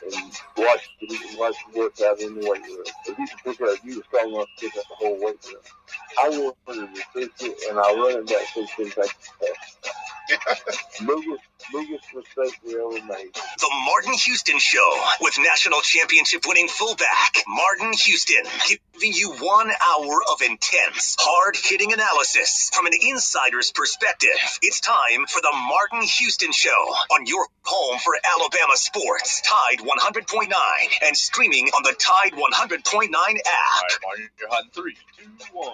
and watch the workout in the weight room. If you can pick up, you were strong enough to pick up the whole weight room. I wanted to fix it, and I run it back so things like biggest mistake we ever made. The Martin Houston Show with national championship winning fullback Martin Houston, giving you 1 hour of intense, hard-hitting analysis from an insider's perspective. It's time for the Martin Houston Show on your home for Alabama sports, Tide 100.9, and streaming on the Tide 100.9 app. All right, Martin, you're hot in 3, 2, 1.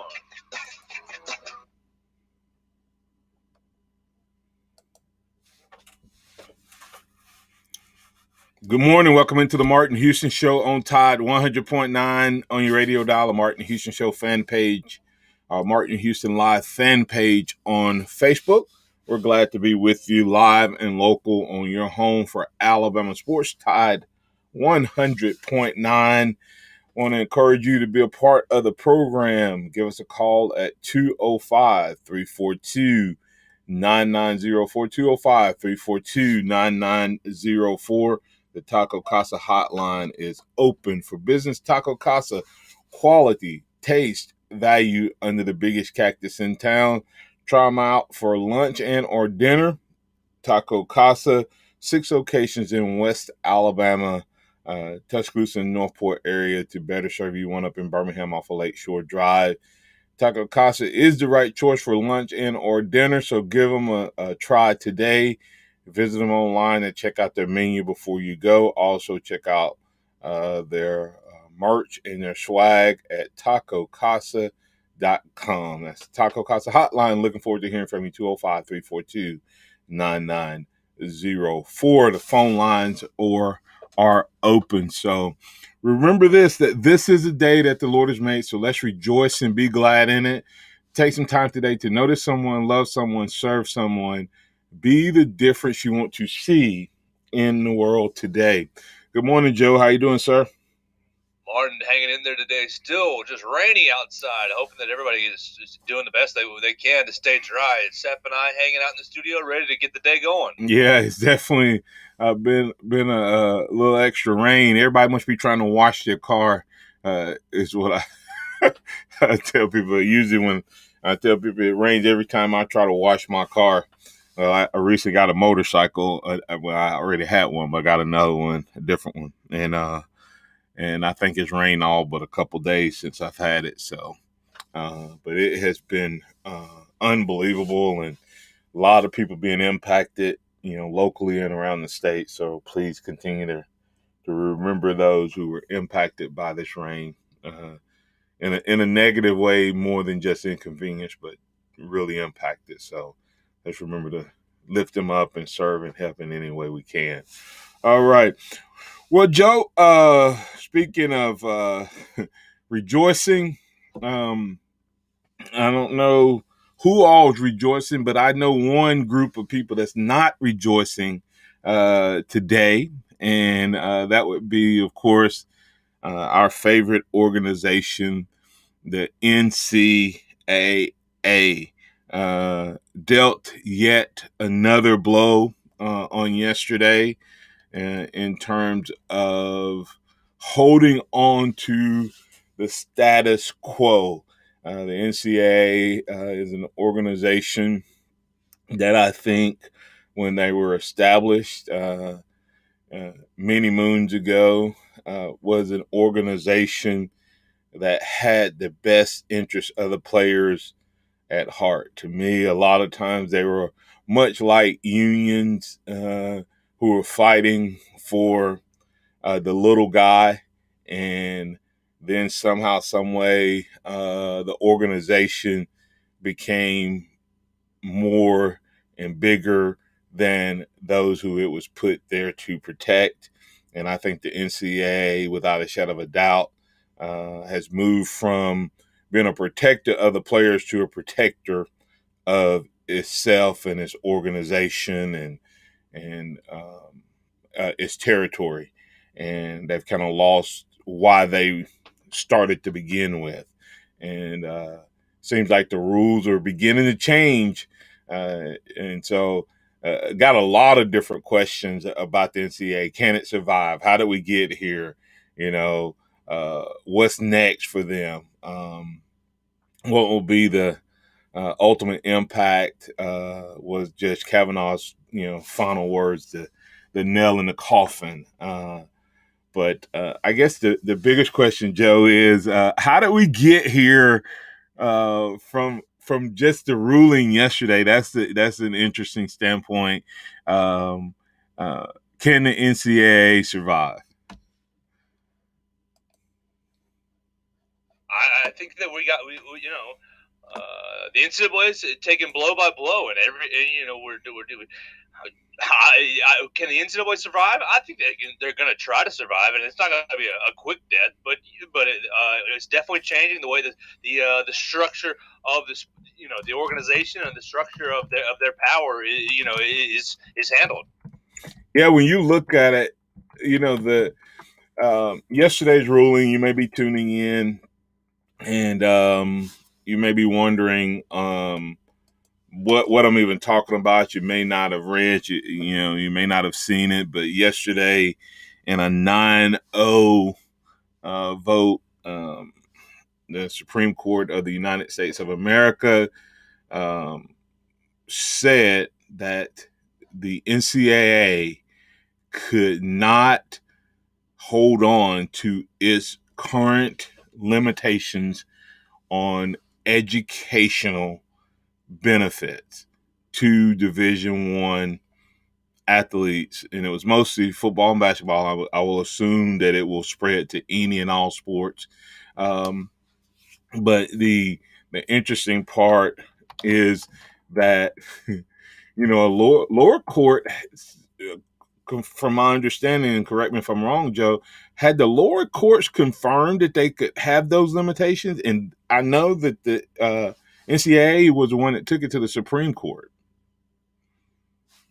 Good morning. Welcome into the Martin Houston Show on Tide 100.9 on your radio dial, Martin Houston Show fan page, Martin Houston Live fan page on Facebook. We're glad to be with you live and local on your home for Alabama sports, Tide 100.9. Want to encourage you to be a part of the program. Give us a call at 205-342-9904, 205-342-9904. The Taco Casa hotline is open for business. Taco Casa, quality, taste, value under the biggest cactus in town. Try them out for lunch and or dinner. Taco Casa, 6 locations in West Alabama, Tuscaloosa and Northport area to better serve you. One up in Birmingham off of Lakeshore Drive. Taco Casa is the right choice for lunch and or dinner, so give them a try today. Visit them online and check out their menu before you go. Also, check out their merch and their swag at tacocasa.com. That's the Taco Casa hotline. Looking forward to hearing from you, 205-342-9904. The phone lines are open. So remember that this is a day that the Lord has made, so let's rejoice and be glad in it. Take some time today to notice someone, love someone, serve someone. Be the difference you want to see in the world today. Good morning, Joe. How you doing, sir? Martin hanging in there today. Still just rainy outside. Hoping that everybody is doing the best they can to stay dry. It's Seth and I hanging out in the studio ready to get the day going. Yeah, it's definitely been a little extra rain. Everybody must be trying to wash their car, is what I tell people. Usually when I tell people it rains every time I try to wash my car. I recently got a motorcycle. I already had one, but I got another one, a different one. And I think it's rained all but a couple days since I've had it. So, but it has been unbelievable, and a lot of people being impacted, locally and around the state. So please continue to remember those who were impacted by this rain in a negative way, more than just inconvenience, but really impacted. So let's remember to lift them up and serve and help in any way we can. All right. Well, Joe, speaking of rejoicing, I don't know who all is rejoicing, but I know one group of people that's not rejoicing today, and that would be, of course, our favorite organization, the NCAA. Dealt yet another blow on yesterday in terms of holding on to the status quo. The NCAA is an organization that I think when they were established many moons ago was an organization that had the best interest of the players at heart. To me, a lot of times they were much like unions who were fighting for the little guy, and then somehow, some way, the organization became more and bigger than those who it was put there to protect. And I think the NCAA, without a shadow of a doubt, has moved from being a protector of the players to a protector of itself and its organization and its territory. And they've kind of lost why they started to begin with. And seems like the rules are beginning to change. And so got a lot of different questions about the NCAA. Can it survive? How did we get here? What's next for them? What will be the ultimate impact? Was Judge Kavanaugh's final words, the nail in the coffin? But I guess the biggest question, Joe, is how did we get here from just the ruling yesterday? That's an interesting standpoint. Um, can the NCAA survive? I think that the NCAA is taking blow by blow, and we're doing. Can the NCAA survive? I think they're going to try to survive, and it's not going to be a quick death, but it's definitely changing the way that the structure of this, the organization and the structure of their power, is handled. Yeah, when you look at it, the yesterday's ruling, you may be tuning in, and you may be wondering what I'm even talking about. You may not have read, you may not have seen it, but yesterday in a 9-0 vote, the Supreme Court of the United States of America said that the NCAA could not hold on to its current limitations on educational benefits to Division I athletes, and it was mostly football and basketball. I will assume that it will spread to any and all sports. But the interesting part is that a lower court, from my understanding, and correct me if I'm wrong, Joe, had the lower courts confirmed that they could have those limitations, and I know that the NCAA was the one that took it to the Supreme Court.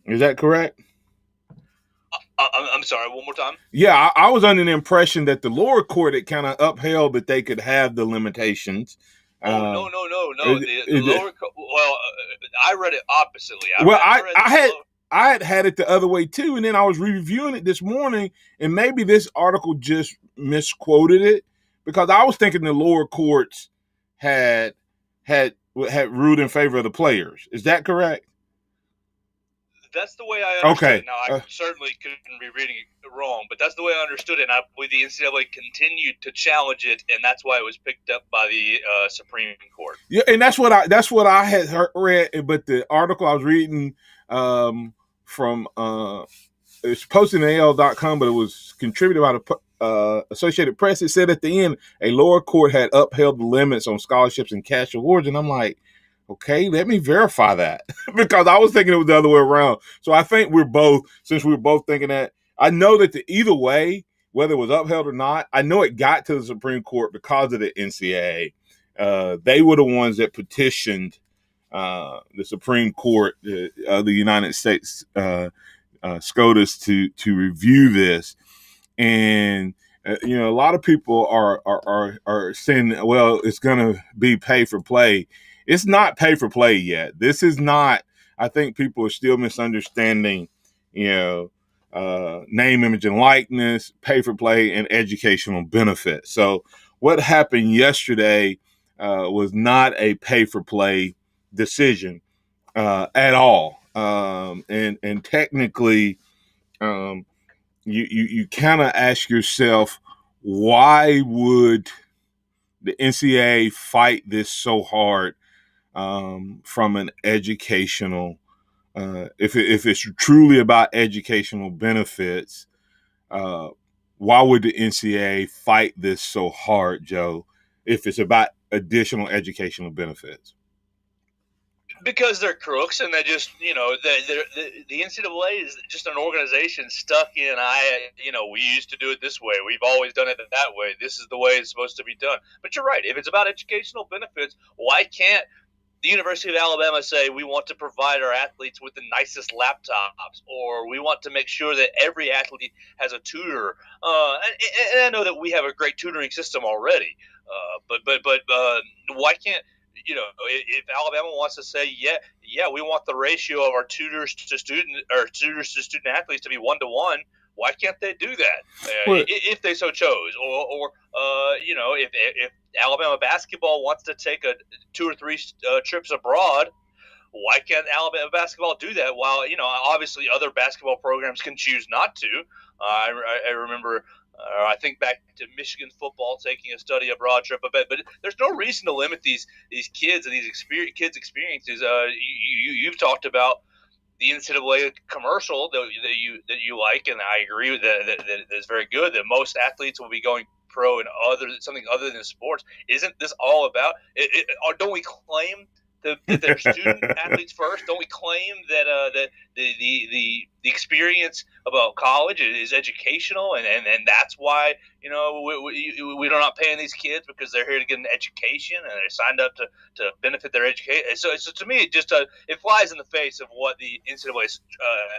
Is that correct? I'm sorry, one more time? Yeah, I was under the impression that the lower court had kind of upheld that they could have the limitations. No. The lower court, I read it oppositely. I had it the other way too, and then I was reviewing it this morning, and maybe this article just misquoted it, because I was thinking the lower courts had ruled in favor of the players. Is that correct? That's the way I understood it. Now, I certainly couldn't be reading it wrong, but that's the way I understood it, and I believe the NCAA continued to challenge it, and that's why it was picked up by the Supreme Court. Yeah, and that's what I had read, but the article I was reading from it's posted in AL.com, but it was contributed by the Associated Press. It said at the end, a lower court had upheld the limits on scholarships and cash awards, and I'm like, okay, let me verify that, because I was thinking it was the other way around. So I think since we're both thinking that, I know that either way, whether it was upheld or not, I know it got to the Supreme Court because of the NCAA. They were the ones that petitioned the Supreme Court of the United States, SCOTUS, to review this. And a lot of people are saying, well, it's going to be pay for play. It's not pay for play yet. This is not. I think people are still misunderstanding, name, image, and likeness, pay for play, and educational benefit. So what happened yesterday was not a pay for play decision at all. And technically, you kind of ask yourself, why would the NCAA fight this so hard from an educational, if it's truly about educational benefits, why would the NCAA fight this so hard, Joe, if it's about additional educational benefits? Because they're crooks, and they just, the NCAA is just an organization stuck in, we used to do it this way. We've always done it that way. This is the way it's supposed to be done. But you're right. If it's about educational benefits, why can't the University of Alabama say we want to provide our athletes with the nicest laptops, or we want to make sure that every athlete has a tutor? And I know that we have a great tutoring system already, but why can't if Alabama wants to say, yeah, we want the ratio of our tutors to student athletes to be 1-to-1, why can't they do that if they so chose? Or if Alabama basketball wants to take 2 or 3 trips abroad, why can't Alabama basketball do that? While obviously other basketball programs can choose not to. I remember. I think back to Michigan football taking a study abroad trip, but there's no reason to limit these kids and these kids' experiences. You've talked about the NCAA commercial that you like, and I agree with that is very good. That most athletes will be going pro in something other than sports. Isn't this all about? Or don't we claim that they're student athletes first? Don't we claim that the experience about college is educational, and that's why we're not paying these kids because they're here to get an education and they're signed up to benefit their education. So to me, it flies in the face of what the NCAA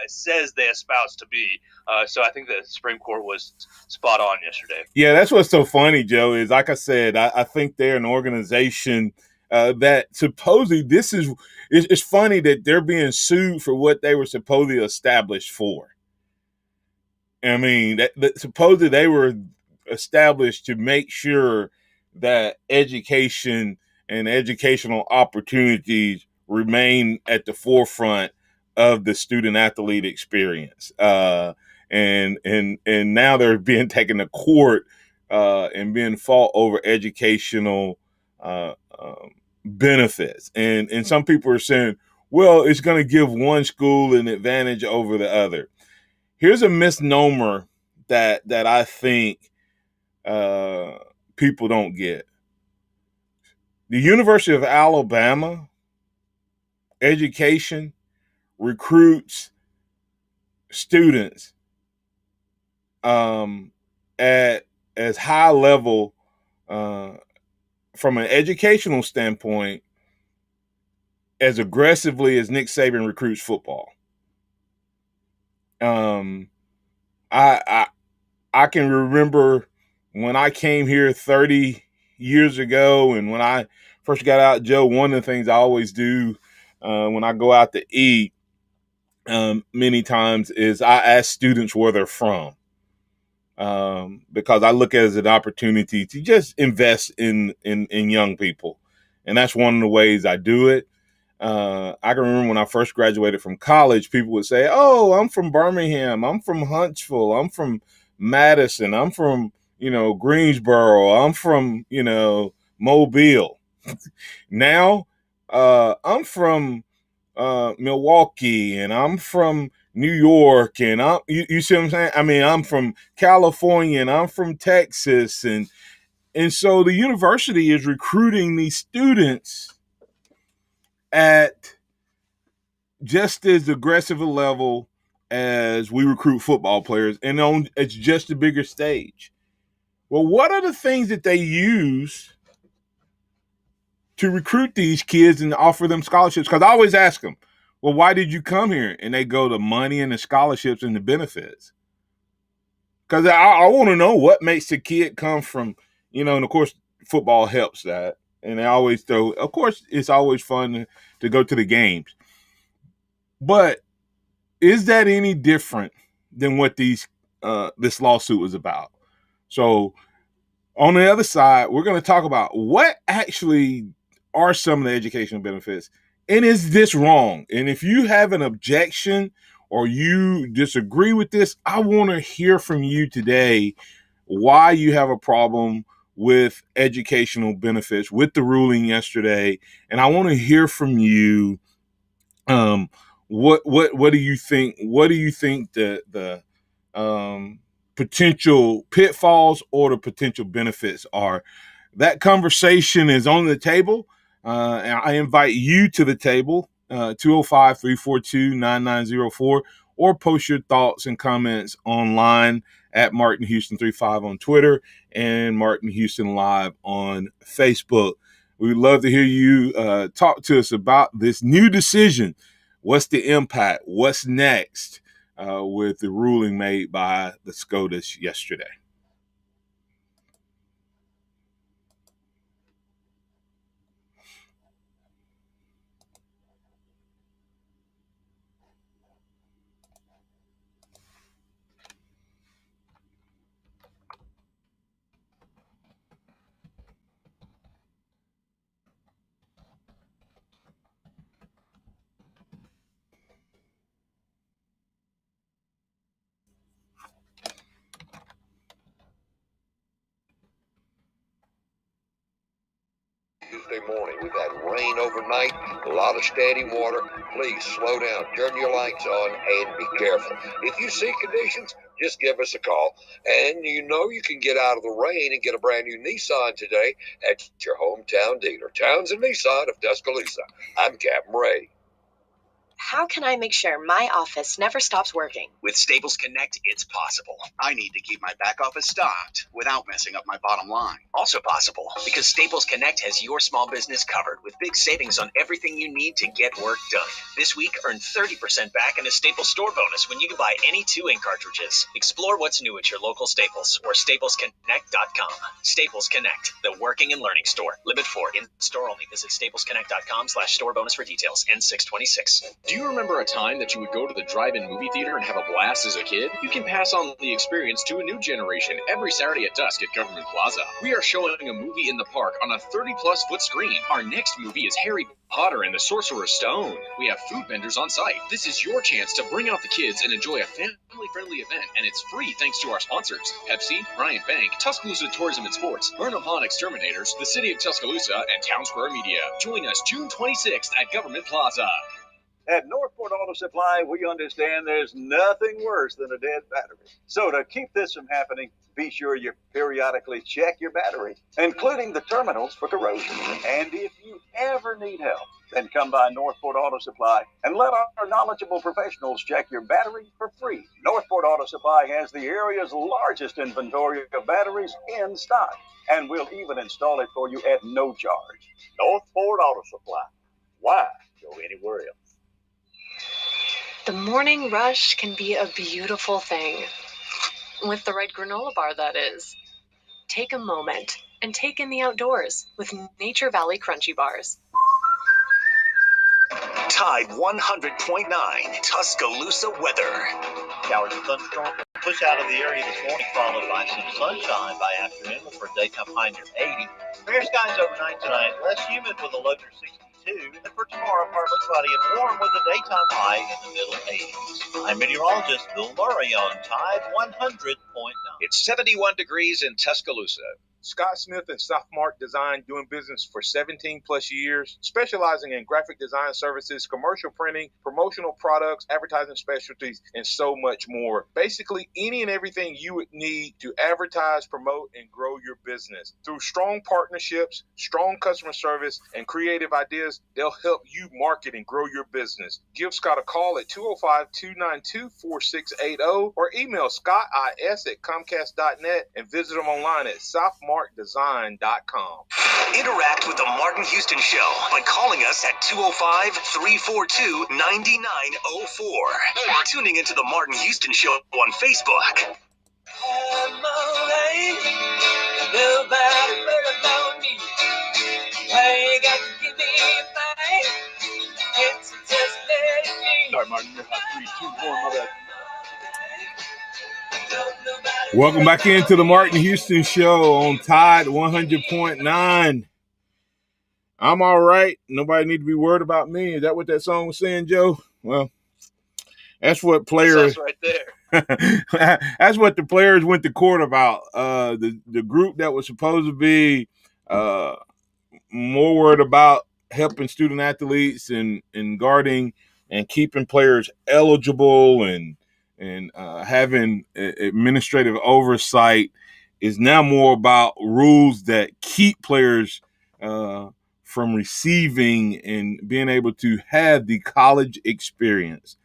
says they espouse to be. So I think the Supreme Court was spot on yesterday. Yeah, that's what's so funny, Joe, is like I said, I think they're an organization that supposedly it's funny that they're being sued for what they were supposedly established for. I mean, that supposedly they were established to make sure that education and educational opportunities remain at the forefront of the student athlete experience. And now they're being taken to court and being fought over educational benefits. And some people are saying, well, it's going to give one school an advantage over the other. Here's a misnomer that I think people don't get. The University of Alabama education recruits students at as high level from an educational standpoint as aggressively as Nick Saban recruits football. I can remember when I came here 30 years ago, and when I first got out, Joe, one of the things I always do when I go out to eat many times is I ask students where they're from, because I look at it as an opportunity to just invest in young people. And that's one of the ways I do it. I can remember when I first graduated from college, people would say, oh, I'm from Birmingham. I'm from Huntsville. I'm from Madison. I'm from, Greensboro. I'm from, Mobile. Now, I'm from Milwaukee, and I'm from New York, and you see what I'm saying? I mean, I'm from California, and I'm from Texas. And so the university is recruiting these students at just as aggressive a level as we recruit football players, and it's just a bigger stage. Well, what are the things that they use to recruit these kids and offer them scholarships? Because I always ask them, well, why did you come here? And they go to money and the scholarships and the benefits. Because I want to know what makes a kid come from, and of course, football helps that. And they always throw, of course, it's always fun to go to the games. But is that any different than what this lawsuit was about? So on the other side, we're going to talk about what actually are some of the educational benefits, and is this wrong? And if you have an objection or you disagree with this, I want to hear from you today why you have a problem with educational benefits, with the ruling yesterday. And I want to hear from you. What do you think? What do you think the potential pitfalls or the potential benefits are? That conversation is on the table. And I invite you to the table, 205-342-9904, or post your thoughts and comments online at Martin Houston 35 on Twitter and Martin Houston Live on Facebook. We'd love to hear you talk to us about this new decision. What's the impact? What's next with the ruling made by the SCOTUS yesterday? Thursday morning. We've had rain overnight, a lot of standing water. Please slow down, turn your lights on, and be careful. If you see conditions, just give us a call. And you know you can get out of the rain and get a brand new Nissan today at your hometown dealer. Townsend Nissan of Tuscaloosa. I'm Captain Ray. How can I make sure my office never stops working? With Staples Connect, it's possible. I need to keep my back office stocked without messing up my bottom line. Also possible because Staples Connect has your small business covered with big savings on everything you need to get work done. This week, earn 30% back in a Staples store bonus when you buy any 2 ink cartridges. Explore what's new at your local Staples or staplesconnect.com. Staples Connect, the working and learning store. Limit 4 in store only. Visit staplesconnect.com/store bonus for details. N626. Do you remember a time that you would go to the drive-in movie theater and have a blast as a kid? You can pass on the experience to a new generation every Saturday at dusk at Government Plaza. We are showing a movie in the park on a 30-plus foot screen. Our next movie is Harry Potter and the Sorcerer's Stone. We have food vendors on site. This is your chance to bring out the kids and enjoy a family-friendly event, and it's free thanks to our sponsors: Pepsi, Bryant Bank, Tuscaloosa Tourism and Sports, Vernopon Exterminators, the City of Tuscaloosa, and Town Square Media. Join us June 26th at Government Plaza. At Northport Auto Supply, we understand there's nothing worse than a dead battery. So to keep this from happening, be sure you periodically check your battery, including the terminals for corrosion. And if you ever need help, then come by Northport Auto Supply and let our knowledgeable professionals check your battery for free. Northport Auto Supply has the area's largest inventory of batteries in stock, and we'll even install it for you at no charge. Northport Auto Supply. Why go anywhere else? The morning rush can be a beautiful thing. With the right granola bar, that is. Take a moment and take in the outdoors with Nature Valley Crunchy Bars. Tide 100.9 Tuscaloosa weather. Showers and thunderstorms will push out of the area this morning, followed by some sunshine by afternoon for a daytime high near 80. Fair skies overnight tonight, less humid with a low near 62. And for tomorrow, partly cloudy and warm with a daytime high in the middle 80s. I'm meteorologist Bill Murray on Tide 100.9. It's 71 degrees in Tuscaloosa. Scott Smith and Sophomart Design, doing business for 17 plus years, specializing in graphic design services, commercial printing, promotional products, advertising specialties, and so much more. Basically, any and everything you would need to advertise, promote, and grow your business. Through strong partnerships, strong customer service, and creative ideas, they'll help you market and grow your business. Give Scott a call at 205-292-4680 or email scottis@comcast.net and visit them online at sophmartdesign.com. Interact with the Martin Houston Show by calling us at 205-342-9904 or tuning into the Martin Houston Show on Facebook. I'm alright. Nobody but about me. Why you got to give me a fight? It's just let it be. Sorry, Martin. 3, 2, 1, my bad. Welcome back into the Martin Houston Show on Tide 100.9. I'm all right. Nobody need to be worried about me. Is that what that song was saying, Joe? Well, that's what players. That's right there. That's what the players went to court about. The group that was supposed to be more worried about helping student athletes and guarding and keeping players eligible and having administrative oversight is now more about rules that keep players from receiving and being able to have the college experience.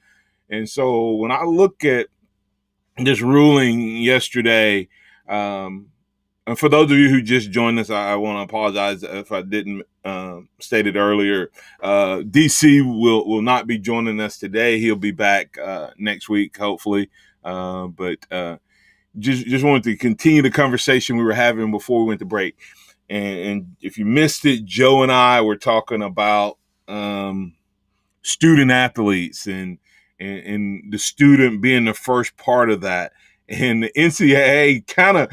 And so when I look at this ruling yesterday, and for those of you who just joined us, I want to apologize if I didn't state it earlier. DC will not be joining us today. He'll be back next week, hopefully. But just wanted to continue the conversation we were having before we went to break. And if you missed it, Joe and I were talking about student athletes and the student being the first part of that. And the NCAA kind of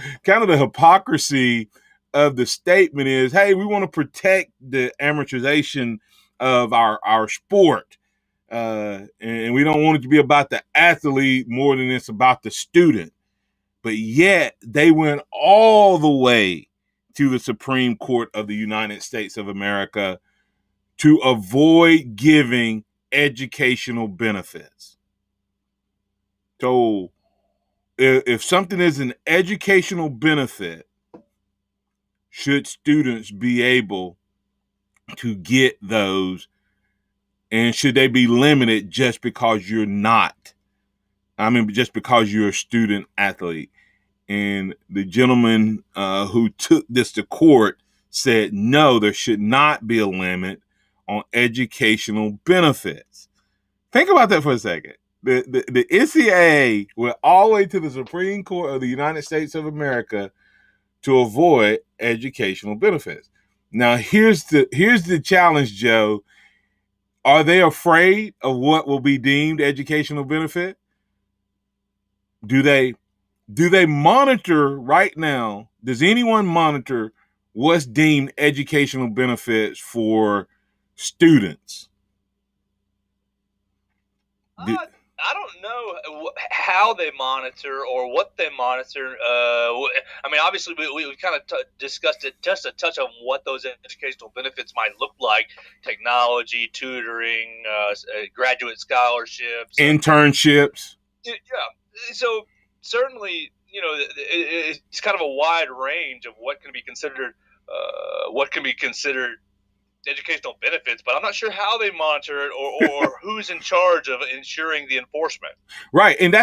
the hypocrisy of the statement is, hey, we want to protect the amortization of our sport. And we don't want it to be about the athlete more than it's about the student. But yet they went all the way to the Supreme Court of the United States of America to avoid giving educational benefits. So if something is an educational benefit, should students be able to get those, and should they be limited just because you're not? Just because you're a student athlete. And the gentleman who took this to court said, no, there should not be a limit on educational benefits. Think about that for a second. The NCAA went all the way to the Supreme Court of the United States of America to avoid educational benefits. Now, here's the challenge, Joe. Are they afraid of what will be deemed educational benefit? Do they monitor right now? Does anyone monitor what's deemed educational benefits for students? I don't know how they monitor or what they monitor. Obviously, we kind of discussed it, just a touch on what those educational benefits might look like: technology, tutoring, graduate scholarships, internships. Yeah. So certainly, it's kind of a wide range of what can be considered educational benefits, but I'm not sure how they monitor it or who's in charge of ensuring the enforcement. Right, and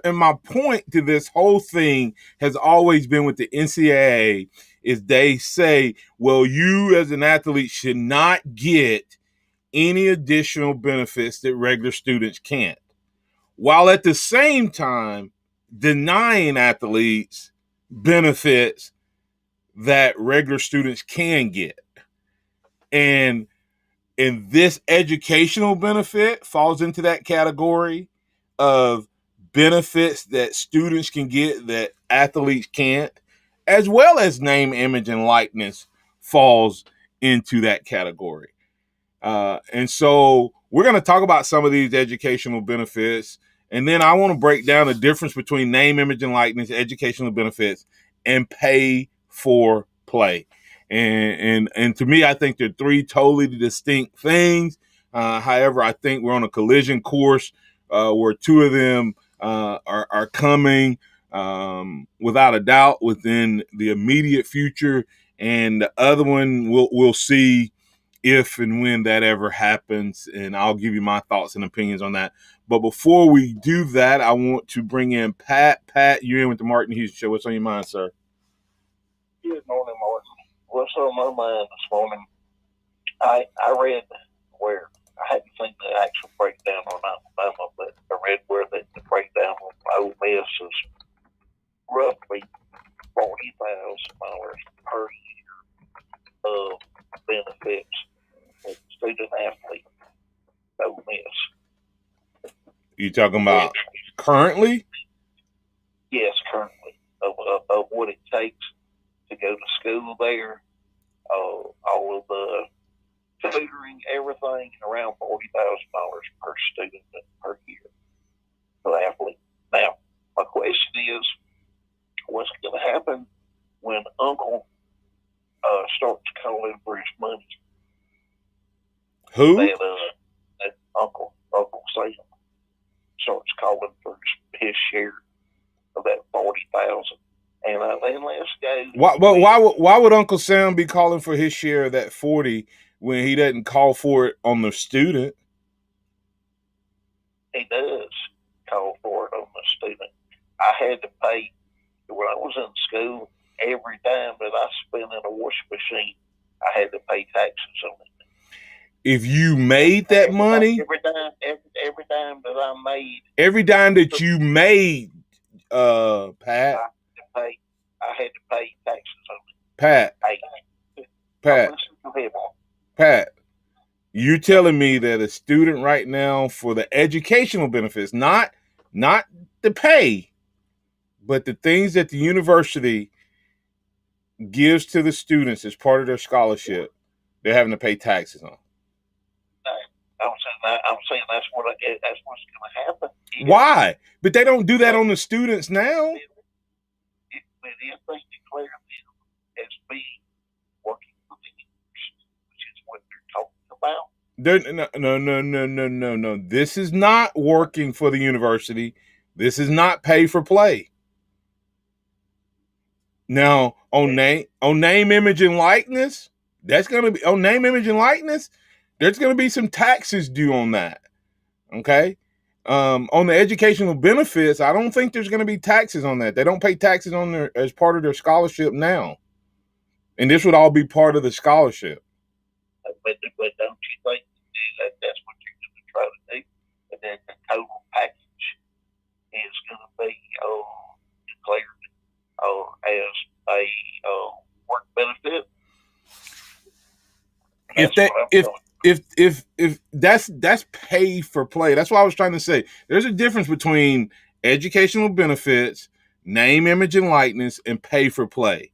and my point to this whole thing has always been with the NCAA is they say, well, you as an athlete should not get any additional benefits that regular students can't, while at the same time denying athletes benefits that regular students can get. And this educational benefit falls into that category of benefits that students can get that athletes can't, as well as name, image, and likeness falls into that category. And so we're going to talk about some of these educational benefits, and then I want to break down the difference between name, image, and likeness, educational benefits, and pay for play. And to me, I think they're three totally distinct things. However, I think we're on a collision course where two of them are coming without a doubt within the immediate future, and the other one we'll see if and when that ever happens, and I'll give you my thoughts and opinions on that. But before we do that, I want to bring in Pat. Pat, you're in with the Martin Houston Show. What's on your mind, sir? Good morning, Martin. What's on my mind this morning? I read where, I hadn't seen the actual breakdown on Alabama, but I read where the breakdown on Ole Miss is roughly $40,000 per year of benefits for student athlete Ole Miss. You talking about currently? Yes, currently. Of what it takes to go to school there, all of the tutoring, everything, around $40,000 per student per year for the athlete. Now, my question is, what's going to happen when Uncle starts calling for his money? Who? That Uncle Sam starts calling for his share of that $40,000. And let's go. Why would Uncle Sam be calling for his share of that 40 when he doesn't call for it on the student? He does call for it on the student. I had to pay, when I was in school, every dime that I spent in a washing machine, I had to pay taxes on it. If you made that money, every dime that I made, every dime that you made, Pat, I had to pay taxes on it. Pat, you're telling me that a student right now, for the educational benefits, not the pay, but the things that the university gives to the students as part of their scholarship, they're having to pay taxes on. I'm saying that's what's going to happen. Why? But they don't do that on the students now. But if they declare them as being No. This is not working for the university. This is not pay for play. Now, on name, image, and likeness, that's going to be on name, image, and likeness. There's going to be some taxes due on that. Okay. On the educational benefits, I don't think there's going to be taxes on that. They don't pay taxes on their as part of their scholarship now, and this would all be part of the scholarship. But don't you think that's what you're going to try to do? And then the total package is going to be declared as a work benefit. If that's pay for play. That's what I was trying to say. There's a difference between educational benefits, name, image, and likeness, and pay for play.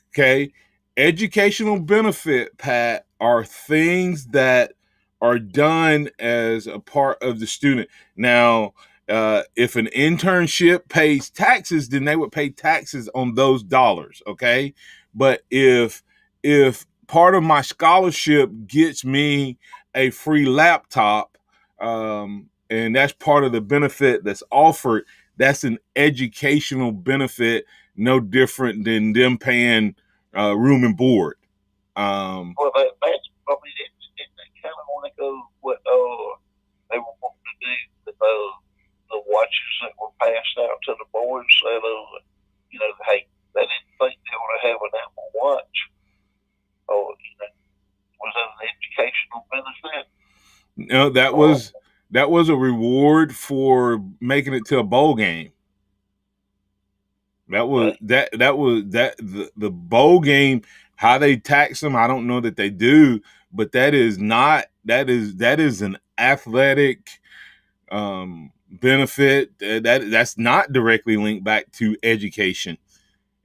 Okay. Educational benefit, Pat, are things that are done as a part of the student. Now, if an internship pays taxes, then they would pay taxes on those dollars. Okay. But if part of my scholarship gets me a free laptop, and that's part of the benefit that's offered, that's an educational benefit, no different than them paying room and board. Well, that's probably it. They kind of want to go what they were wanting to do with the watches that were passed out to the boys. That hey, they didn't think they would have an Apple Watch. Was that an educational benefit? No, that was a reward for making it to a bowl game. That was the bowl game. How they tax them, I don't know that they do, but that is an athletic benefit that's not directly linked back to education,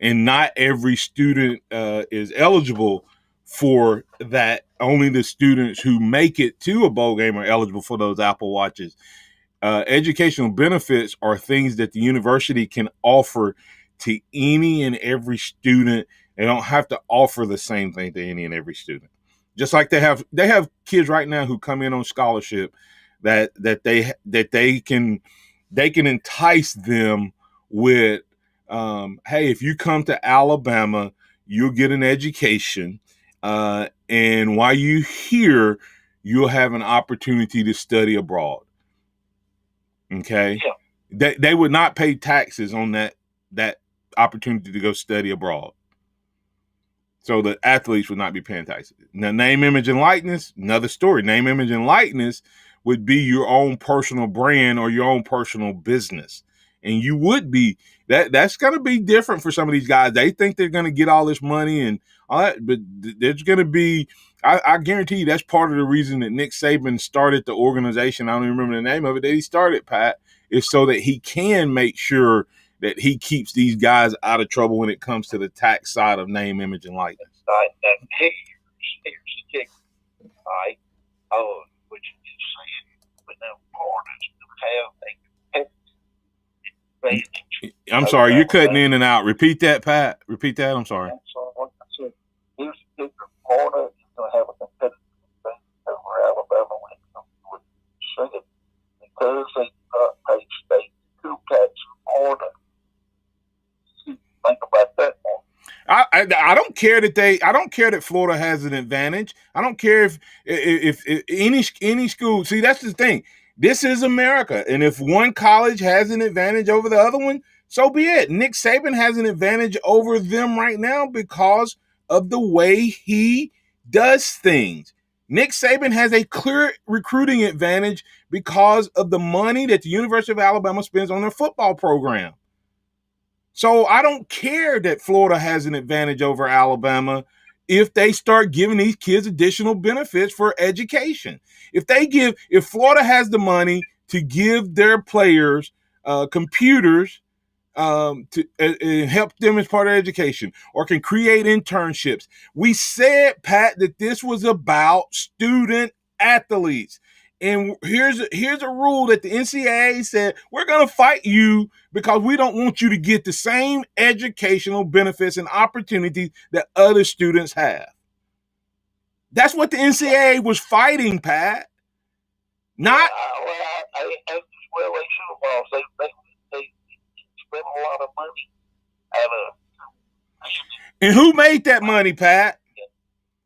and not every student is eligible for that. Only the students who make it to a bowl game are eligible for those Apple Watches. Educational benefits are things that the university can offer to any and every student. They don't have to offer the same thing to any and every student. Just like they have kids right now who come in on scholarship that they can entice them with, hey, if you come to Alabama, you'll get an education. And while you're here, you'll have an opportunity to study abroad. Okay. Yeah. They would not pay taxes on that opportunity to go study abroad. So the athletes would not be paying taxes. Now, name, image, and likeness, another story. Name, image, and likeness would be your own personal brand or your own personal business. And you would be, that's going to be different for some of these guys. They think they're going to get all this money and all that, but there's going to be, I guarantee you that's part of the reason that Nick Saban started the organization. I don't even remember the name of it that he started, Pat, is so that he can make sure that he keeps these guys out of trouble when it comes to the tax side of name, image, and likeness. Here's the kicker. All right. What you just said, but now Florida's going to have a advantage. I'm sorry, you're cutting in and out. Repeat that, Pat. Repeat that. I'm sorry. What I said, here's the kicker. Florida is going to have a competitive advantage over Alabama when it comes to singing because they do not pay state school tax in Florida. Think about that more. I don't care that Florida has an advantage. I don't care if any school. See, that's the thing. This is America, and if one college has an advantage over the other one, so be it. Nick Saban has an advantage over them right now because of the way he does things. Nick Saban has a clear recruiting advantage because of the money that the University of Alabama spends on their football program. So I don't care that Florida has an advantage over Alabama if they start giving these kids additional benefits for education. If Florida has the money to give their players computers to help them as part of education, or can create internships. We said, Pat, that this was about student athletes. And here's a rule that the NCAA said, we're going to fight you because we don't want you to get the same educational benefits and opportunities that other students have. That's what the NCAA was fighting, Pat. Not. As well, they should have lost. They spent a lot of money at And who made that money, Pat?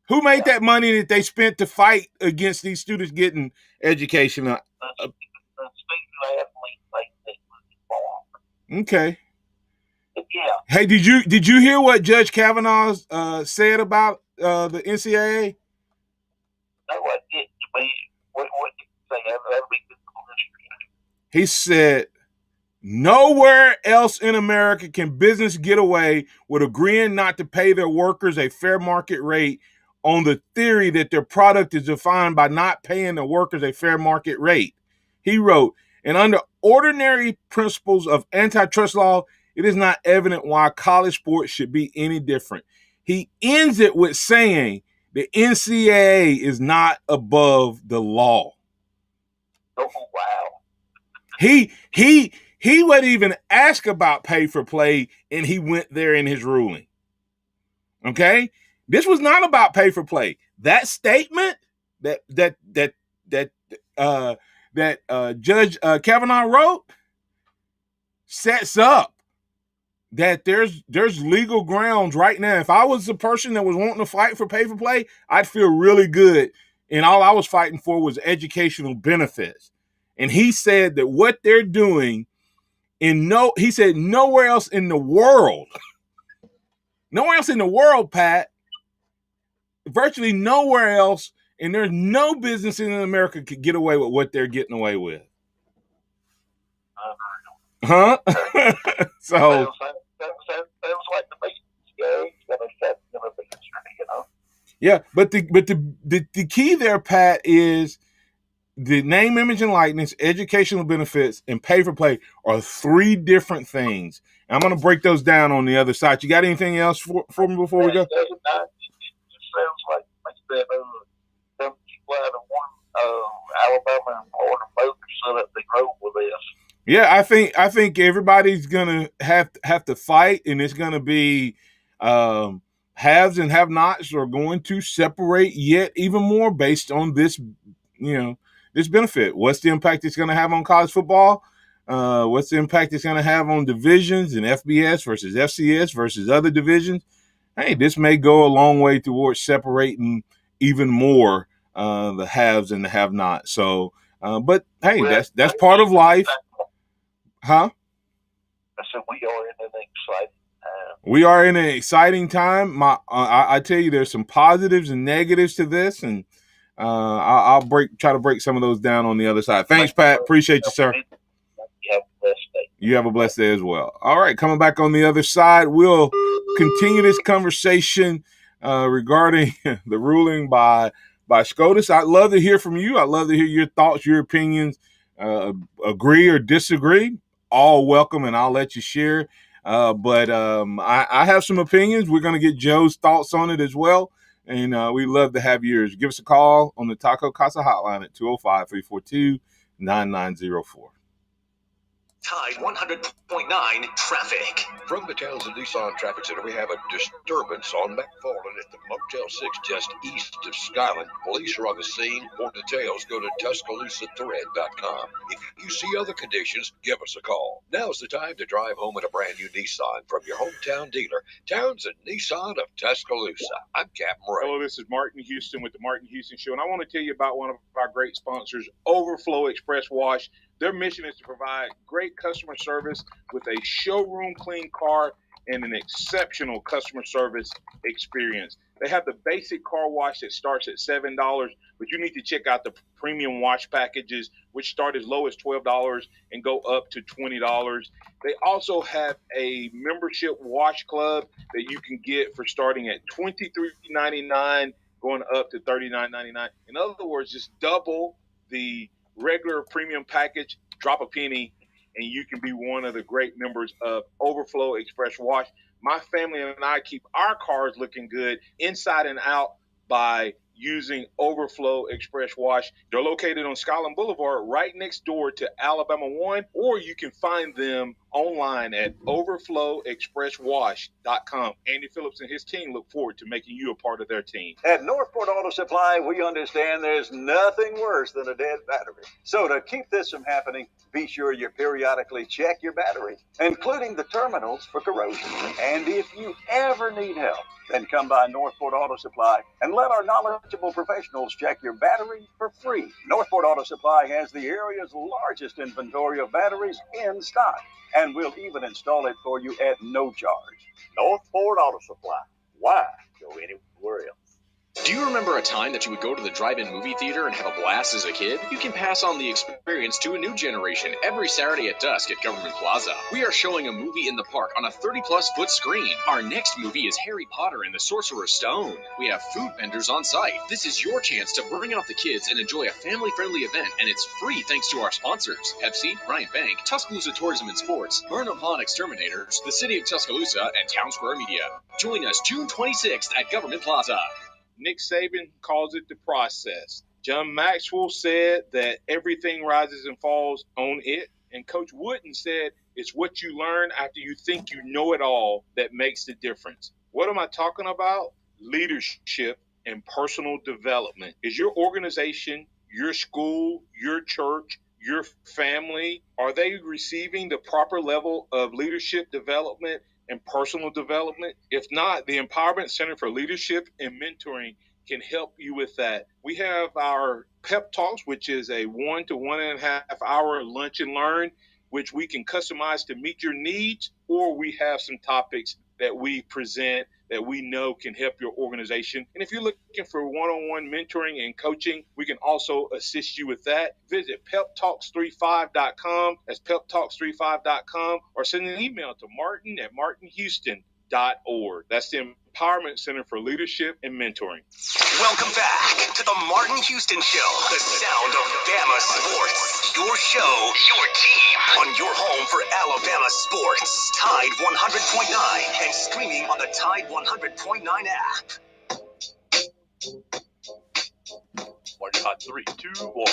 Who made that money that they spent to fight against these students getting education? the student athletes make that money for them. Okay. Yeah. Hey, did you hear what Judge Kavanaugh said about the NCAA? No, I didn't. What did he say? That'll be good question. He said, nowhere else in America can business get away with agreeing not to pay their workers a fair market rate on the theory that their product is defined by not paying the workers a fair market rate. He wrote, and under ordinary principles of antitrust law, it is not evident why college sports should be any different. He ends it with saying the NCAA is not above the law. Oh, wow. He wouldn't even ask about pay for play, and he went there in his ruling. Okay? This was not about pay for play. That statement that Judge Kavanaugh wrote sets up that there's legal grounds right now. If I was the person that was wanting to fight for pay for play, I'd feel really good. And all I was fighting for was educational benefits. And he said that what they're doing he said nowhere else in the world, Pat, virtually nowhere else, and there's no business in America could get away with what they're getting away with. Huh? So Sounds like the basics, you know. Yeah, but the key there, Pat, is the name, image, and likeness, educational benefits, and pay for play are three different things. And I'm going to break those down on the other side. You got anything else for me before we go? It just sounds like that some people out of Alabama and Florida both are set up to grow with this. Yeah, I think everybody's gonna have to fight, and it's gonna be haves and have-nots are going to separate yet even more based on this, this benefit. What's the impact it's going to have on college football? What's the impact it's going to have on divisions and FBS versus FCS versus other divisions? Hey, this may go a long way towards separating even more the haves and the have-nots. So, but hey, that's part of life. Huh? I said we are in an exciting time. We are in an exciting time. I tell you, there's some positives and negatives to this, and I'll try to break some of those down on the other side. Thanks, Pat. Appreciate you, sir. You have a blessed day. You have a blessed day as well. All right, coming back on the other side, we'll continue this conversation regarding the ruling by SCOTUS. I'd love to hear from you. I'd love to hear your thoughts, your opinions, agree or disagree. All welcome, and I'll let you share. But I have some opinions. We're going to get Joe's thoughts on it as well. And we'd love to have yours. Give us a call on the Taco Casa hotline at 205-342-9904. Tide 100.9 traffic. From the Townsend Nissan Traffic Center, we have a disturbance on McFarland at the Motel 6 just east of Skyland. Police are on the scene. For details, go to TuscaloosaThread.com. If you see other conditions, give us a call. Now's the time to drive home in a brand new Nissan from your hometown dealer, Townsend Nissan of Tuscaloosa. I'm Captain Ray. Hello, this is Martin Houston with the Martin Houston Show, and I want to tell you about one of our great sponsors, Overflow Express Wash. Their mission is to provide great customer service with a showroom clean car and an exceptional customer service experience. They have the basic car wash that starts at $7, but you need to check out the premium wash packages, which start as low as $12 and go up to $20. They also have a membership wash club that you can get for starting at $23.99, going up to $39.99. In other words, just double the regular premium package, drop a penny, and you can be one of the great members of Overflow Express Wash. My family and I keep our cars looking good inside and out by using Overflow Express Wash. They're located on Skyland Boulevard right next door to Alabama 1, or you can find them online at overflowexpresswash.com. Andy Phillips and his team look forward to making you a part of their team. At Northport Auto Supply, we understand there's nothing worse than a dead battery. So to keep this from happening, be sure you periodically check your battery, including the terminals for corrosion. And if you ever need help, then come by Northport Auto Supply and let our knowledgeable professionals check your battery for free. Northport Auto Supply has the area's largest inventory of batteries in stock, and we'll even install it for you at no charge. Northport Auto Supply. Why go anywhere else? Do you remember a time that you would go to the drive-in movie theater and have a blast as a kid? You can pass on the experience to a new generation every Saturday at dusk at Government Plaza. We are showing a movie in the park on a 30-plus foot screen. Our next movie is Harry Potter and the Sorcerer's Stone. We have food vendors on site. This is your chance to bring out the kids and enjoy a family-friendly event, and it's free thanks to our sponsors: Pepsi, Bryant Bank, Tuscaloosa Tourism and Sports, Burnham Pond Exterminators, the City of Tuscaloosa, and Town Square Media. Join us June 26th at Government Plaza. Nick Saban calls it the process. John Maxwell said that everything rises and falls on it. And Coach Wooden said it's what you learn after you think you know it all that makes the difference. What am I talking about? Leadership and personal development. Is your organization, your school, your church, your family, are they receiving the proper level of leadership development and personal development? If not, the Empowerment Center for Leadership and Mentoring can help you with that. We have our Pep Talks, which is a 1 to 1.5 hour lunch and learn, which we can customize to meet your needs, or we have some topics that we present that we know can help your organization. And if you're looking for one-on-one mentoring and coaching, we can also assist you with that. Visit peptalks35.com. That's peptalks35.com, or send an email to martin@martinhouston.org. That's the Empowerment Center for Leadership and Mentoring. Welcome back to the Martin Houston Show, the sound of Bama sports. Your show, your team, on your home for Alabama sports. Tide 100.9 and streaming on the Tide 100.9 app. 3, 2, 1.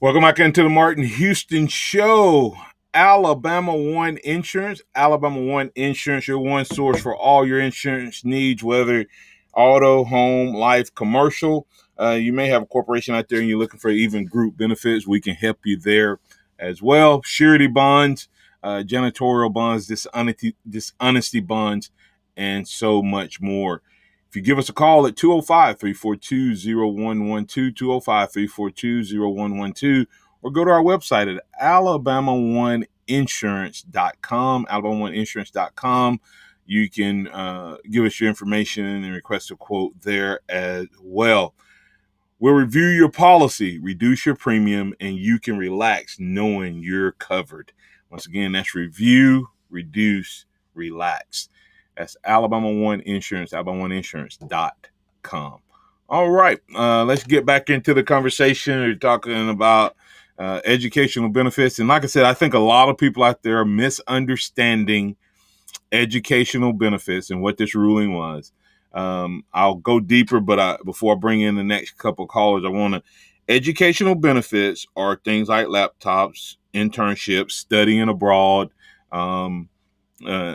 Welcome back into the Martin Houston Show. Alabama One Insurance. Alabama One Insurance, your one source for all your insurance needs, whether auto, home, life, commercial. You may have a corporation out there and you're looking for even group benefits. We can help you there as well. Surety bonds, janitorial bonds, dishonesty bonds, and so much more. If you give us a call at 205-342-0112, 205-342-0112, or go to our website at alabamaoneinsurance.com, alabamaoneinsurance.com. You can give us your information and request a quote there as well. We'll review your policy, reduce your premium, and you can relax knowing you're covered. Once again, that's review, reduce, relax. That's Alabama One Insurance, alabamaoneinsurance.com. All right, let's get back into the conversation. We're talking about educational benefits. And like I said, I think a lot of people out there are misunderstanding educational benefits and what this ruling was. I'll go deeper, but before I bring in the next couple of callers, educational benefits are things like laptops, internships, studying abroad,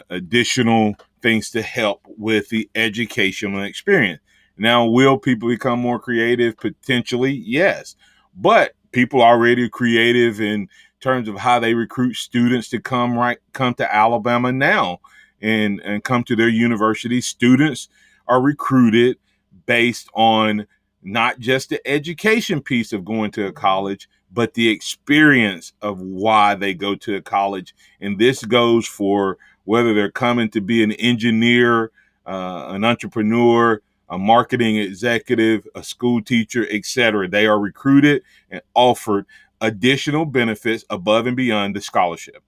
additional things to help with the educational experience. Now, will people become more creative? Potentially, yes. But people are already creative in terms of how they recruit students to come to Alabama now and come to their university. Students are recruited based on not just the education piece of going to a college, but the experience of why they go to a college. And this goes for whether they're coming to be an engineer, an entrepreneur, a marketing executive, a school teacher, etc. They are recruited and offered additional benefits above and beyond the scholarship.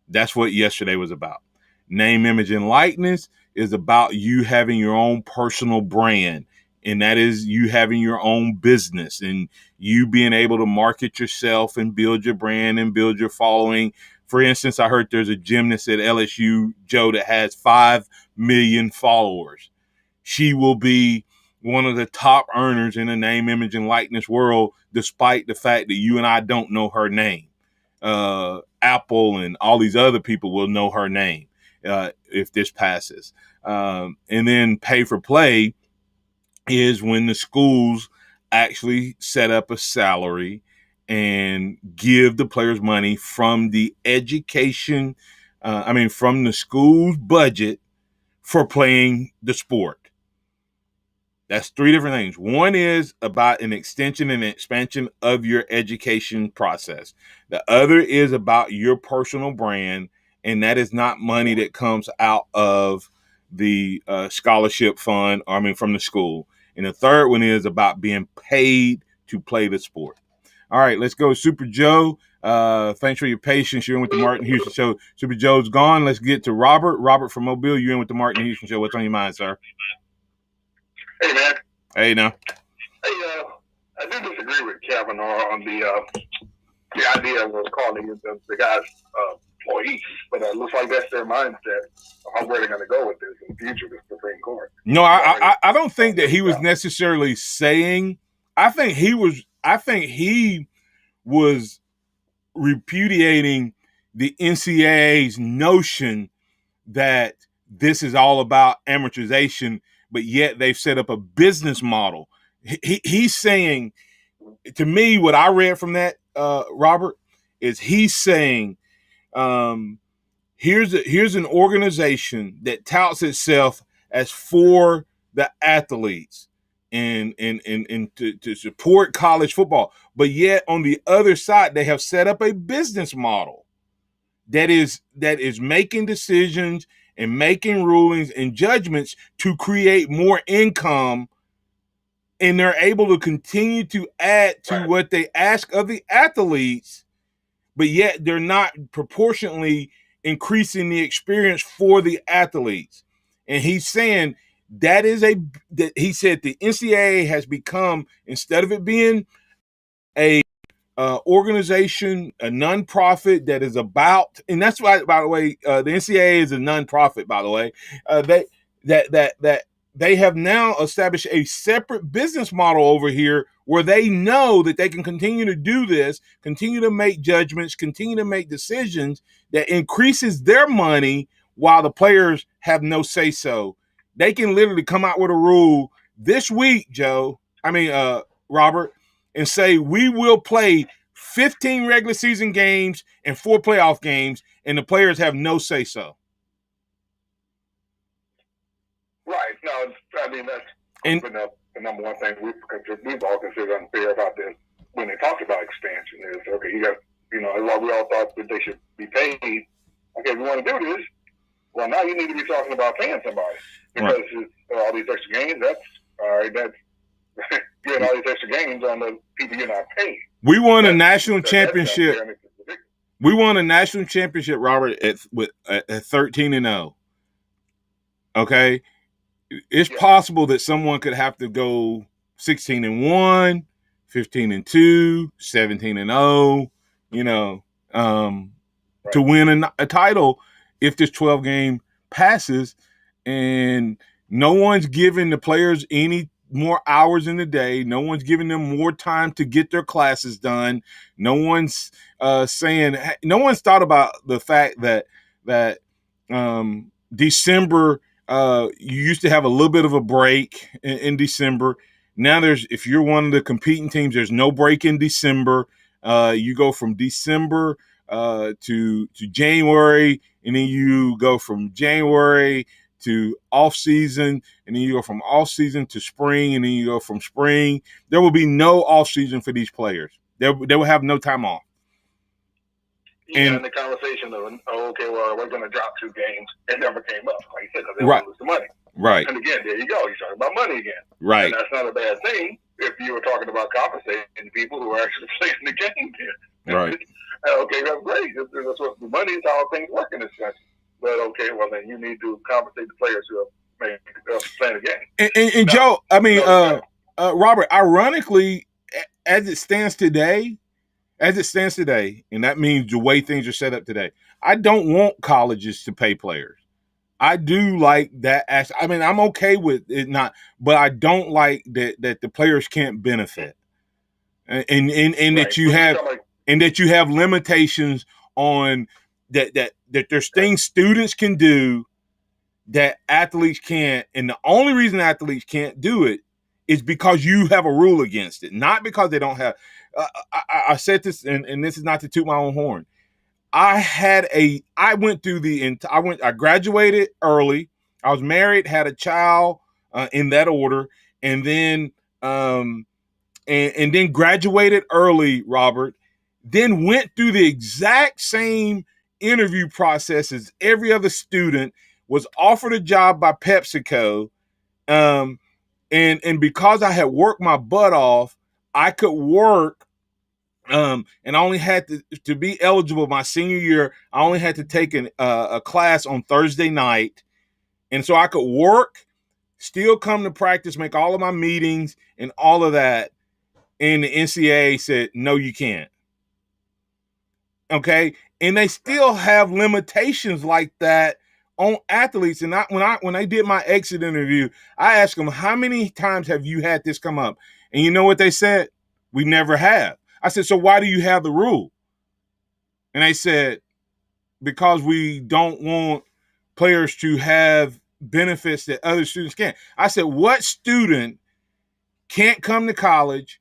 That's what yesterday was about. Name, image, and likeness is about you having your own personal brand, and that is you having your own business and you being able to market yourself and build your brand and build your following. For instance, I heard there's a gymnast at LSU, Joe, that has 5 million followers. She will be one of the top earners in the name, image, and likeness world, despite the fact that you and I don't know her name. Apple and all these other people will know her name if this passes. And then pay for play is when the schools actually set up a salary and give the players money from the education, from the school's budget for playing the sport. That's three different things. One is about an extension and expansion of your education process. The other is about your personal brand, and that is not money that comes out of the scholarship fund, from the school. And the third one is about being paid to play the sport. All right, let's go. Super Joe, thanks for your patience. You're in with the Martin Houston Show. Super Joe's gone. Let's get to Robert. Robert from Mobile, you're in with the Martin Houston Show. What's on your mind, sir? Hey, man. Hey, now. Hey, I do disagree with Kavanaugh on the idea of calling the guys employees, but it looks like that's their mindset of where they're going to go with this in the future with the Supreme Court. No, I don't think that he was necessarily saying. I think he was repudiating the NCAA's notion that this is all about amortization, but yet they've set up a business model. He's saying, to me, what I read from that, Robert, is he's saying, here's an organization that touts itself as for the athletes and to support college football, but yet on the other side they have set up a business model that is making decisions and making rulings and judgments to create more income, and they're able to continue to add to what they ask of the athletes, but yet they're not proportionally increasing the experience for the athletes. And he's saying that he said the NCAA has become, instead of it being a organization, a nonprofit that is about, and that's why, by the way, the NCAA is a nonprofit, by the way, they have now established a separate business model over here where they know that they can continue to do this, continue to make judgments, continue to make decisions that increases their money while the players have no say so. They can literally come out with a rule this week, Robert, and say we will play 15 regular season games and 4 playoff games, and the players have no say so. Right. No, that's the number one thing we've all considered unfair about this when they talked about expansion is, okay, we all thought that they should be paid. Okay, if you want to do this, well, now you need to be talking about paying somebody because all these extra games, that's all right. That's getting all these extra games on the people you're not paying. We won a national championship. We won a national championship, Robert, at 13-0. Okay, it's possible that someone could have to go 16-1, 15-2, 17-0. To win a title if this 12 game passes, and no one's giving the players any more hours in the day. No one's giving them more time to get their classes done. No one's no one's thought about the fact that December, you used to have a little bit of a break in December. Now if you're one of the competing teams, there's no break in December. You go from December to January, and then you go from January to off season, and then you go from off season to spring, and then you go from spring. There will be no off season for these players. They will have no time off. And the conversation of, we're going to drop 2 games. It never came up, like you said, because they want to lose the money. Right. And again, there you go. You're talking about money again. Right. And that's not a bad thing if you were talking about compensating people who are actually playing the game here. Right. Okay, that's great. That's what money is how things work in this country. But then you need to compensate the players who are playing the game. And Joe, Robert, ironically, as it stands today, and that means the way things are set up today, I don't want colleges to pay players. I do like that. I'm okay with it not, but I don't like that the players can't benefit, and that you have, and that you have limitations on that there's things students can do that athletes can't, and the only reason athletes can't do it is because you have a rule against it, not because they don't have. I said this, and this is not to toot my own horn. I graduated early. I was married, had a child in that order, and then and then graduated early, Robert. Then went through the exact same interview process as every other student. Was offered a job by PepsiCo, and because I had worked my butt off, I could work. And I only had to be eligible my senior year. I only had to take a class on Thursday night, and so I could work, still come to practice, make all of my meetings and all of that. And the NCAA said, no, you can't. Okay, and they still have limitations like that on athletes. And when I did my exit interview, I asked them, how many times have you had this come up? And you know what they said? We never have. I said, so why do you have the rule? And they said, because we don't want players to have benefits that other students can't. I said, what student can't come to college,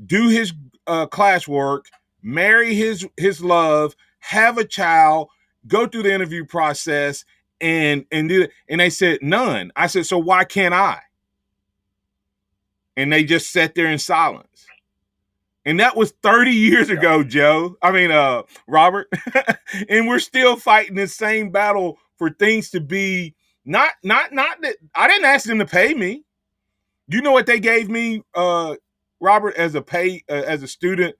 do his classwork, marry his love, have a child, go through the interview process, and do it? And they said, none. I said, so why can't I? And they just sat there in silence. And that was 30 years ago, Joe. I mean, Robert. And we're still fighting the same battle for things to be not that I didn't ask them to pay me. You know what they gave me, Robert, as a student?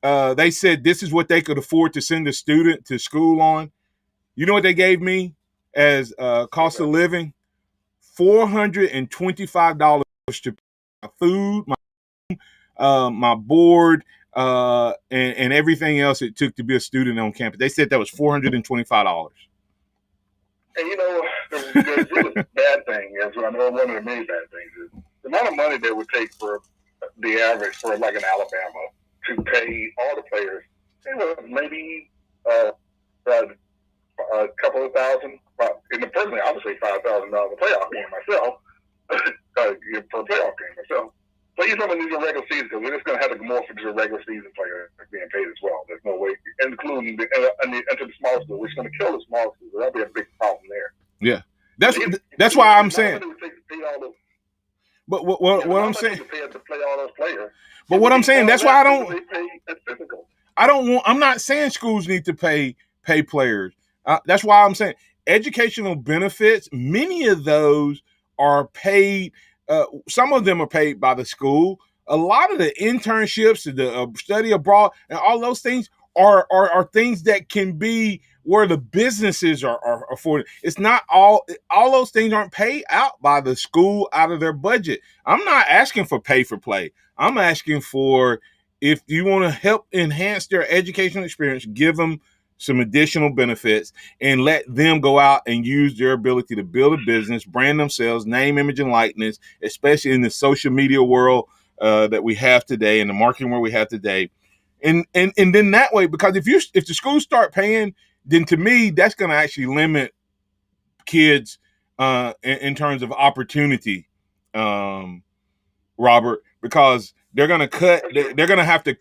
They said this is what they could afford to send a student to school on. You know what they gave me as cost of living? $425 to my food, my board, and everything else it took to be a student on campus. They said that was $425. And the really bad thing is, I know one of the many bad things is the amount of money that would take for the average for like an Alabama to pay all the players. It was maybe a couple of thousand. And personally, I would say $5,000 a playoff game myself. For a playoff game myself. But you're talking about these are regular season, because we're just going to have to go more for the regular season players being paid as well. There's no way, including into the small school, which is going to kill the small school. That'll be a big problem there. Yeah, that's why I'm saying. But what I'm saying. To play all those players. But what I'm saying, that's why I don't. I'm not saying schools need to pay players. That's why I'm saying educational benefits. Many of those are paid. Some of them are paid by the school. A lot of the internships, the study abroad, and all those things are things that can be where the businesses are afforded. It's not all those things aren't paid out by the school out of their budget. I'm not asking for pay for play. I'm asking for, if you want to help enhance their educational experience, give them some additional benefits and let them go out and use their ability to build a business, brand themselves, name, image, and likeness, especially in the social media world that we have today and the marketing world we have today. And then that way, because if the schools start paying, then to me, that's going to actually limit kids in terms of opportunity, Robert, because they're going to have to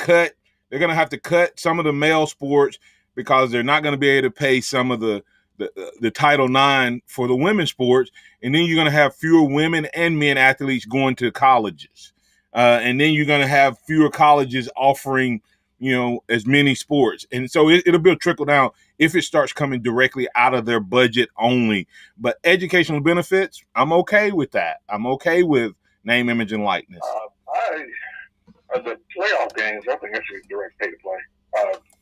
cut some of the male sports, because they're not going to be able to pay some of the Title IX for the women's sports. And then you're going to have fewer women and men athletes going to colleges. And then you're going to have fewer colleges offering, as many sports. And so it'll be a trickle down if it starts coming directly out of their budget only. But educational benefits, I'm okay with that. I'm okay with name, image, and likeness. The playoff games, I think that should be direct pay to play.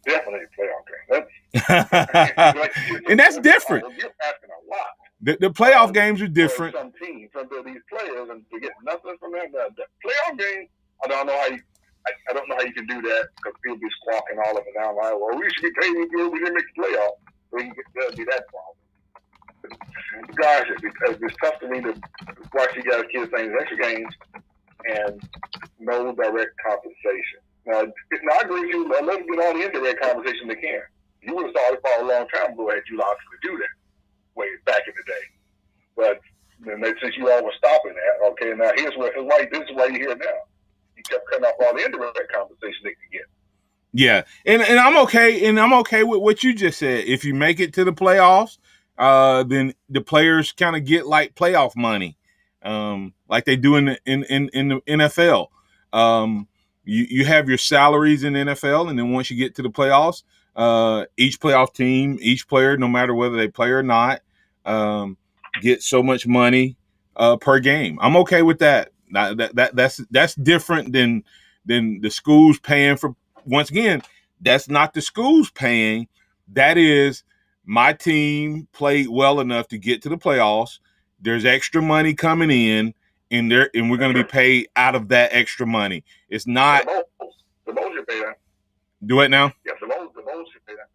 Definitely a playoff game. And that's different. You're asking a lot. The playoff games are different. Some teams, some of these players, and to get nothing from them. The playoff game, I don't know how you can do that, because people be squawking all up and down like, well, we should be paid we didn't make the playoff. So you that'll be that problem. Gosh, it's tough to me to watch you guys kids playing extra games and no direct compensation. Now, I agree with you. Let them get all the indirect conversation they can. You would have started for a long time ago had you allowed them to do that way back in the day. But then since you all were stopping that, okay, now this is why you're here now. You kept cutting off all the indirect conversation they could get. Yeah, and I'm okay with what you just said. If you make it to the playoffs, then the players kind of get like playoff money, like they do in the NFL. You have your salaries in the NFL, and then once you get to the playoffs, each playoff team, each player, no matter whether they play or not, get so much money per game. I'm okay with that. That's different than the schools paying for. Once again, that's not the schools paying. That is my team played well enough to get to the playoffs. There's extra money coming in, and we're going to be paid out of that extra money. It's not the Bowls should pay that. Do it now. Yeah, the Bowls should pay that.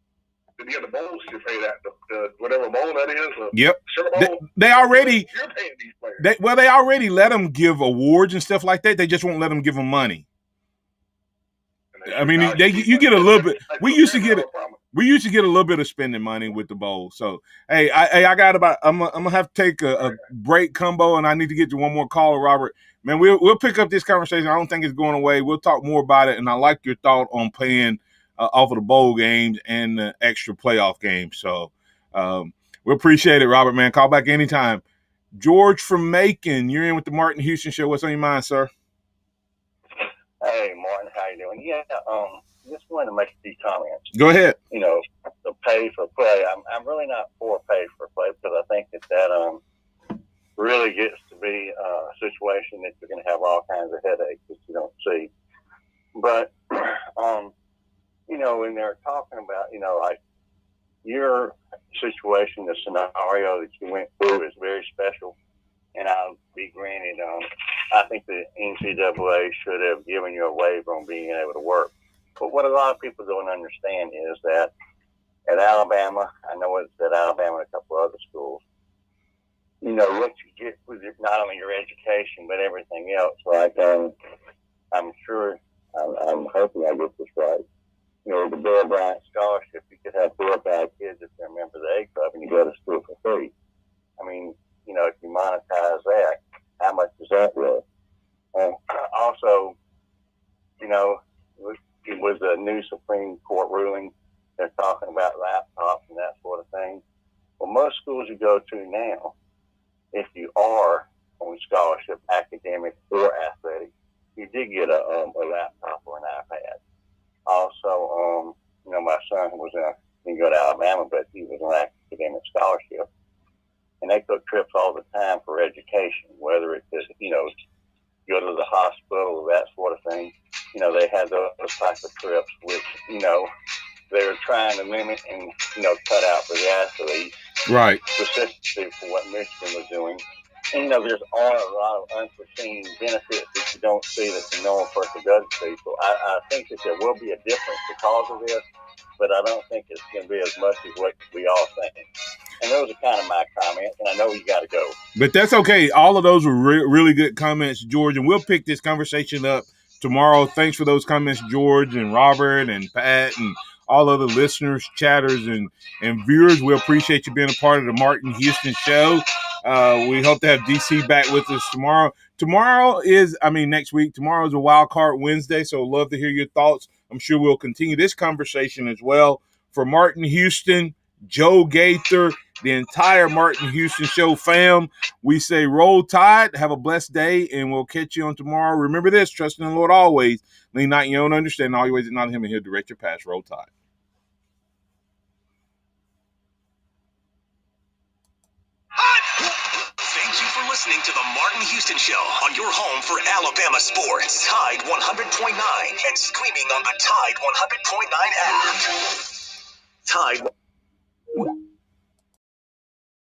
Yeah, the Bowls should pay that. The whatever bowl that is. Yep. Bowl, they already. You're paying these players. They already let them give awards and stuff like that. They just won't let them give them money. I mean, you get a little bit. We used to get a little bit of spending money with the bowl. So, hey, I got about. I'm gonna have to take a break combo, and I need to get to one more caller, Robert. Man, we'll pick up this conversation. I don't think it's going away. We'll talk more about it, and I like your thought on paying off of the bowl games and the extra playoff games. So, we appreciate it, Robert. Man, call back anytime. George from Macon, you're in with the Martin Houston Show. What's on your mind, sir? Hey, Martin, how you doing? Yeah, just wanted to make a few comments. Go ahead. You know, the pay for play. I'm really not for pay for play because I think that really gets to be a situation that you're going to have all kinds of headaches that you don't see. But, you know, when they're talking about, you know, like your situation, the scenario that you went through is very special. And I'll be granted, I think the NCAA should have given you a waiver on being able to work. But what a lot of people don't understand is that at Alabama, I know it's at Alabama and a couple other schools, you know, what you get with not only your education, but everything else. Like, I'm sure, I'm hoping I get this right. You know, the Bill Bryant Scholarship, you could have 4 or 5 kids if they're a member of the A Club and you go to school for free. I mean, you know, if you monetize that, how much is that really? And also, you know, it was a new Supreme Court ruling. They're talking about laptops and that sort of thing. Well, most schools you go to now, if you are on scholarship, academic or athletic, you did get a laptop or an iPad. Also, you know, my son didn't go to Alabama, but he was on academic scholarship. And they took trips all the time for education, whether it's just, you know, go to the hospital or that sort of thing. You know, they had those types of trips, which, you know, they were trying to limit and, you know, cut out for the athletes. Right. Specifically for what Michigan was doing. And, you know, there's a lot of unforeseen benefits that you don't see that the normal person doesn't see. So I think that there will be a difference because of this, but I don't think it's going to be as much as what we all think. And those are kind of my comments, and I know you got to go. But that's okay. All of those were really good comments, George, and we'll pick this conversation up tomorrow. Thanks for those comments, George and Robert and Pat and all other listeners, chatters, and viewers. We appreciate you being a part of the Martin Houston Show. We hope to have DC back with us tomorrow. Next week. Tomorrow is a Wild Card Wednesday, so love to hear your thoughts. I'm sure we'll continue this conversation as well. For Martin Houston, Joe Gaither, the entire Martin Houston Show fam, we say roll tide, have a blessed day, and we'll catch you on tomorrow. Remember this, trust in the Lord always, lean not in your own understanding, all your ways acknowledge him, and he'll direct your path. Roll tide. Thank you for listening to the Martin Houston Show on your home for Alabama sports. Tide 100.9 and streaming on the Tide 100.9 app. Tide.